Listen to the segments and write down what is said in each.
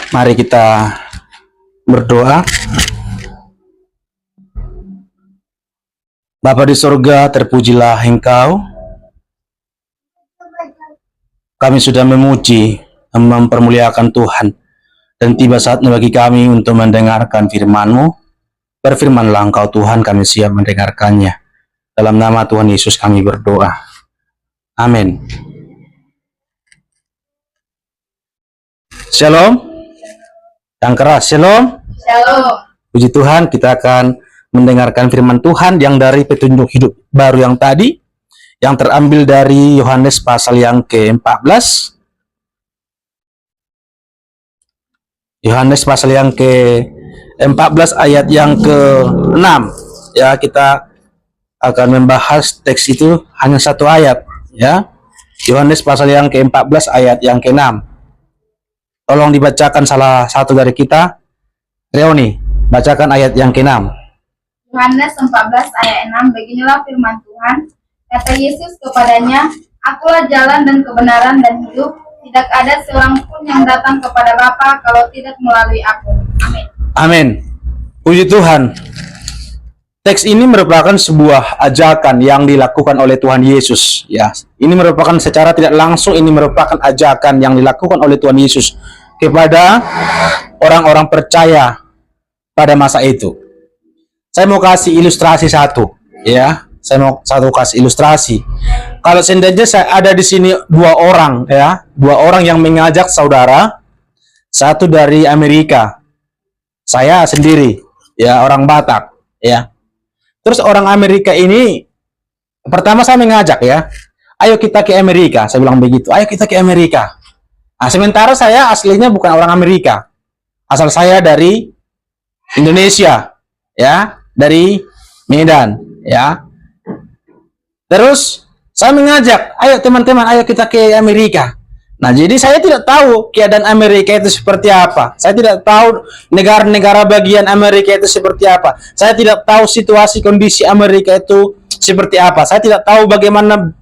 Mari kita berdoa. Bapa di surga, terpujilah Engkau. Kami sudah memuji, mempermuliakan Tuhan, dan tiba saatnya bagi kami untuk mendengarkan firman-Mu. Berfirmanlah Engkau Tuhan, kami siap mendengarkannya. Dalam nama Tuhan Yesus kami berdoa. Amin. Shalom. Yang keras, shalom. Shalom. Puji Tuhan, kita akan mendengarkan firman Tuhan yang dari petunjuk hidup baru yang tadi, yang terambil dari Yohanes pasal yang ke-14. Yohanes pasal yang ke-14 ayat yang ke-6. Ya, kita akan membahas teks itu hanya satu ayat, ya. Yohanes pasal yang ke-14 ayat yang ke-6. Tolong dibacakan salah satu dari kita. Reoni, bacakan ayat yang ke-6. Yohanes 14 ayat 6, beginilah firman Tuhan. Kata Yesus kepadanya, Akulah jalan dan kebenaran dan hidup. Tidak ada seorang pun yang datang kepada Bapa kalau tidak melalui aku. Amin. Amin. Puji Tuhan. Teks ini merupakan sebuah ajakan yang dilakukan oleh Tuhan Yesus. Ya, ini merupakan secara tidak langsung, ini merupakan ajakan yang dilakukan oleh Tuhan Yesus kepada orang-orang percaya pada masa itu. Saya mau kasih ilustrasi satu, ya. Saya mau kasih ilustrasi. Kalau seandainya saya ada di sini dua orang, ya, dua orang yang mengajak saudara, satu dari Amerika, saya sendiri, ya, orang Batak, ya. Terus orang Amerika ini, pertama saya mengajak, ya, ayo kita ke Amerika, saya bilang begitu, ayo kita ke Amerika. Nah, sementara saya aslinya bukan orang Amerika, asal saya dari Indonesia, ya, dari Medan, ya. Terus saya mengajak, ayo teman-teman, ayo kita ke Amerika. Nah, jadi saya tidak tahu keadaan Amerika itu seperti apa. Saya tidak tahu negara-negara bagian Amerika itu seperti apa. Saya tidak tahu situasi kondisi Amerika itu seperti apa. Saya tidak tahu bagaimana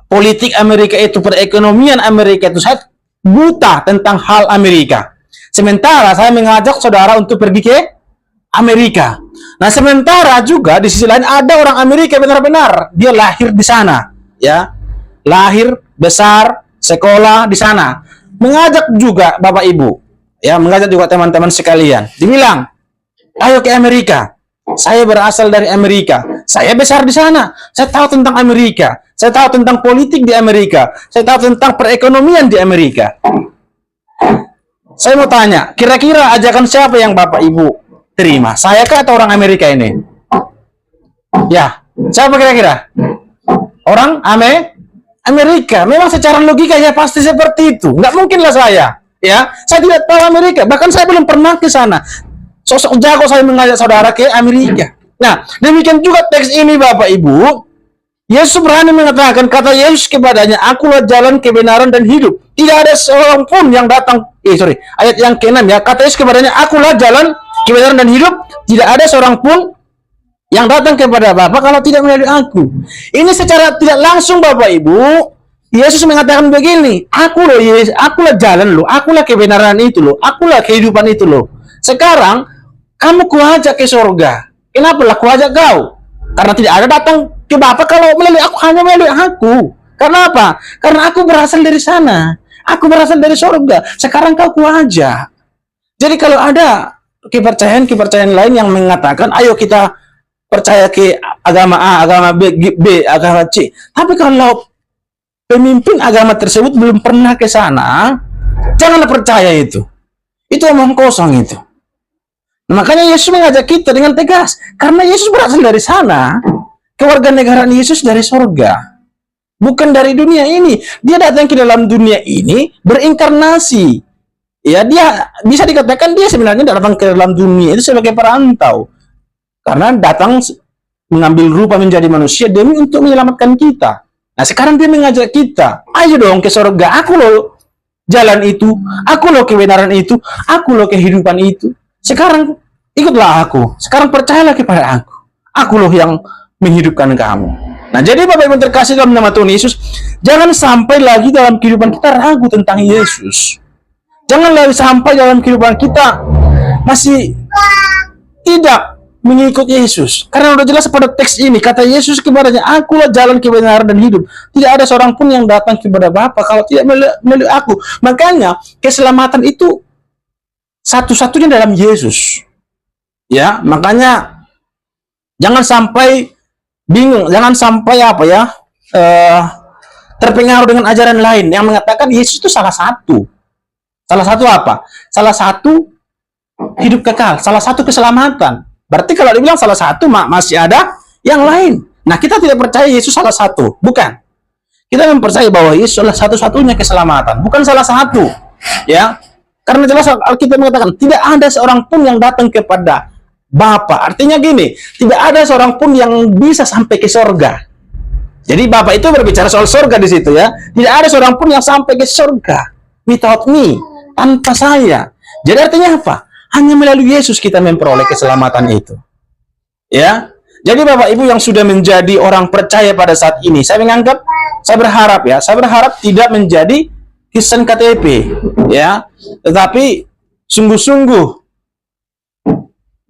politik Amerika itu, perekonomian Amerika itu. Saya buta tentang hal Amerika. Sementara saya mengajak saudara untuk pergi ke Amerika. Nah, sementara juga di sisi lain ada orang Amerika benar-benar dia lahir di sana, ya, lahir, besar, sekolah di sana. Mengajak juga Bapak Ibu, ya, mengajak juga teman-teman sekalian. Dibilang, ayo ke Amerika. Saya berasal dari Amerika. Saya besar di sana. Saya tahu tentang Amerika. Saya tahu tentang politik di Amerika. Saya tahu tentang perekonomian di Amerika. Saya mau tanya, kira-kira ajakan siapa yang Bapak Ibu terima? Saya kah atau orang Amerika ini? Ya, siapa kira-kira? Orang Amerika. Memang secara logikanya pasti seperti itu. Nggak mungkinlah saya. Ya, saya tidak tahu Amerika. Bahkan saya belum pernah ke sana. Sosok jago saya mengajak saudara ke Amerika. Nah, demikian juga teks ini Bapak Ibu. Yesus berani mengatakan, kata Yesus kepadanya, Akulah jalan, kebenaran, dan hidup. Tidak ada seorang pun yang datang. Ayat yang ke-6, ya. Kata Yesus kepadanya, Akulah jalan, kebenaran, dan hidup. Tidak ada seorang pun yang datang kepada Bapa kalau tidak melalui aku. Ini secara tidak langsung Bapak Ibu, Yesus mengatakan begini, Aku loh Yesus, akulah jalan loh, akulah kebenaran itu loh, akulah kehidupan itu loh. Sekarang kamu kuajak ke surga. Kenapa lah kuajak kau? Karena tidak ada datang ke Bapa kalau melalui aku, hanya melalui aku. Karena apa? Karena aku berasal dari sana. Aku berasal dari surga. Sekarang kau kuajak. Jadi kalau ada kepercayaan lain yang mengatakan, ayo kita percaya ke agama A, agama B, agama C. Tapi kalau pemimpin agama tersebut belum pernah ke sana, janganlah percaya itu. Itu omong kosong itu. Nah, makanya Yesus mengajak kita dengan tegas. Karena Yesus berasal dari sana. Kewarganegaraan Yesus dari surga. Bukan dari dunia ini. Dia datang ke dalam dunia ini berinkarnasi. Ya, dia bisa dikatakan dia sebenarnya datang ke dalam dunia itu sebagai perantau. Karena datang mengambil rupa menjadi manusia demi untuk menyelamatkan kita. Nah, sekarang dia mengajak kita, ayo dong ke surga. Aku loh jalan itu, aku loh kebenaran itu, aku loh kehidupan itu. Sekarang ikutlah aku. Sekarang percayalah kepada aku. Aku loh yang menghidupkan kamu. Nah, jadi Bapak Ibu terkasih dalam nama Tuhan Yesus, jangan sampai lagi dalam kehidupan kita ragu tentang Yesus. Janganlah sampai dalam kehidupan kita masih tidak mengikut Yesus. Karena sudah jelas pada teks ini, kata Yesus kepadanya, akulah jalan, kebenaran, dan hidup. Tidak ada seorang pun yang datang kepada Bapa kalau tidak melalui aku. Makanya keselamatan itu satu-satunya dalam Yesus. Ya, makanya jangan sampai bingung, jangan sampai terpengaruh dengan ajaran lain yang mengatakan Yesus itu salah satu. Salah satu apa? Salah satu hidup kekal, salah satu keselamatan. Berarti kalau dibilang salah satu, masih ada yang lain. Nah, kita tidak percaya Yesus salah satu, bukan. Kita mempercayai bahwa Yesus adalah satu-satunya keselamatan, bukan salah satu. Ya, karena jelas Alkitab mengatakan tidak ada seorang pun yang datang kepada Bapa. Artinya gini, tidak ada seorang pun yang bisa sampai ke surga. Jadi Bapa itu berbicara soal surga di situ ya. Tidak ada seorang pun yang sampai ke surga without me, tanpa saya. Jadi artinya apa? Hanya melalui Yesus kita memperoleh keselamatan itu. Ya. Jadi Bapak Ibu yang sudah menjadi orang percaya pada saat ini, saya berharap tidak menjadi Kristen KTP, ya. Tetapi sungguh-sungguh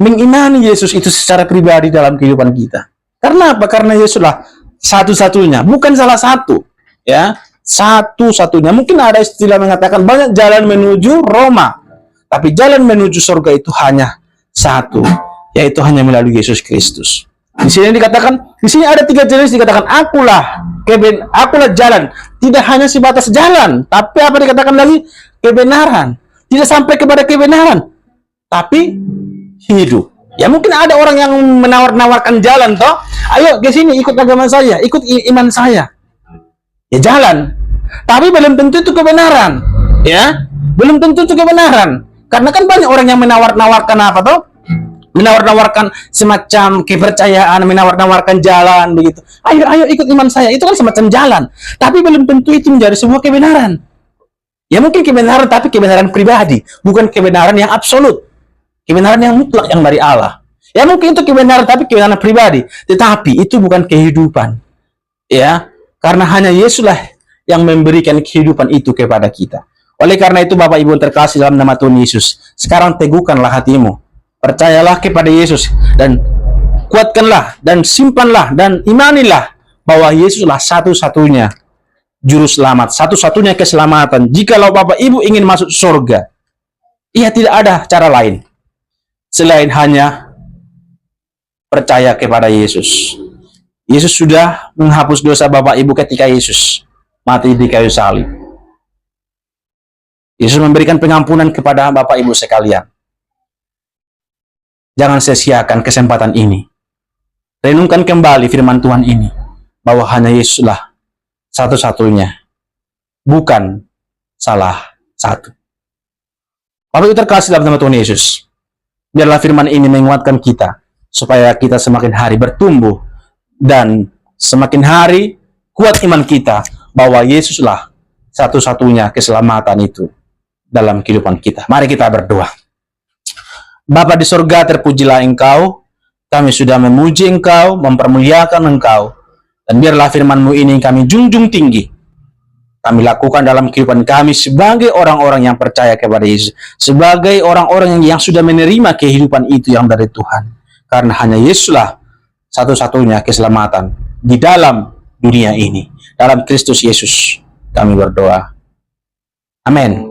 mengimani Yesus itu secara pribadi dalam kehidupan kita. Karena apa? Karena Yesuslah satu-satunya, bukan salah satu, ya. Satu-satunya. Mungkin ada istilah mengatakan banyak jalan menuju Roma. Tapi jalan menuju surga itu hanya satu, yaitu hanya melalui Yesus Kristus. Di sini dikatakan, di sini ada 3 jenis dikatakan, akulah jalan. Tidak hanya sebatas jalan, tapi apa dikatakan lagi? Kebenaran. Tidak sampai kepada kebenaran, tapi hidup. Ya mungkin ada orang yang menawar-nawarkan jalan, toh. Ayo ke sini ikut agama saya, ikut iman saya. Ya jalan. Tapi belum tentu itu kebenaran, ya. Belum tentu itu kebenaran. Karena kan banyak orang yang menawar-nawarkan apa toh? Menawar-nawarkan semacam kepercayaan, menawar-nawarkan jalan begitu. Ayo ikut iman saya. Itu kan semacam jalan. Tapi belum tentu itu menjadi sebuah kebenaran. Ya mungkin kebenaran, tapi kebenaran pribadi, bukan kebenaran yang absolut. Kebenaran yang mutlak yang dari Allah. Ya mungkin itu kebenaran, tapi kebenaran pribadi. Tetapi itu bukan kehidupan. Ya, karena hanya Yesuslah yang memberikan kehidupan itu kepada kita. Oleh karena itu Bapak Ibu terkasih dalam nama Tuhan Yesus, sekarang teguhkanlah hatimu, percayalah kepada Yesus, dan kuatkanlah, dan simpanlah, dan imanilah bahwa Yesuslah satu-satunya juru selamat, satu-satunya keselamatan. Jikalau Bapak Ibu ingin masuk surga, ia tidak ada cara lain selain hanya percaya kepada Yesus. Yesus sudah menghapus dosa Bapak Ibu ketika Yesus mati di kayu salib. Yesus memberikan pengampunan kepada Bapak Ibu sekalian. Jangan sia-siakan kesempatan ini. Renungkan kembali firman Tuhan ini, bahwa hanya Yesuslah satu-satunya, bukan salah satu. Bapak Ibu terkasih dalam nama Tuhan Yesus, biarlah firman ini menguatkan kita, supaya kita semakin hari bertumbuh, dan semakin hari kuat iman kita, bahwa Yesuslah satu-satunya keselamatan itu dalam kehidupan kita. Mari kita berdoa. Bapa di surga, terpujilah Engkau. Kami sudah memuji Engkau, mempermuliakan Engkau. Dan biarlah firman-Mu ini kami junjung tinggi. Kami lakukan dalam kehidupan kami sebagai orang-orang yang percaya kepada Yesus. Sebagai orang-orang yang sudah menerima kehidupan itu yang dari Tuhan. Karena hanya Yesuslah satu-satunya keselamatan di dalam dunia ini. Dalam Kristus Yesus kami berdoa. Amin.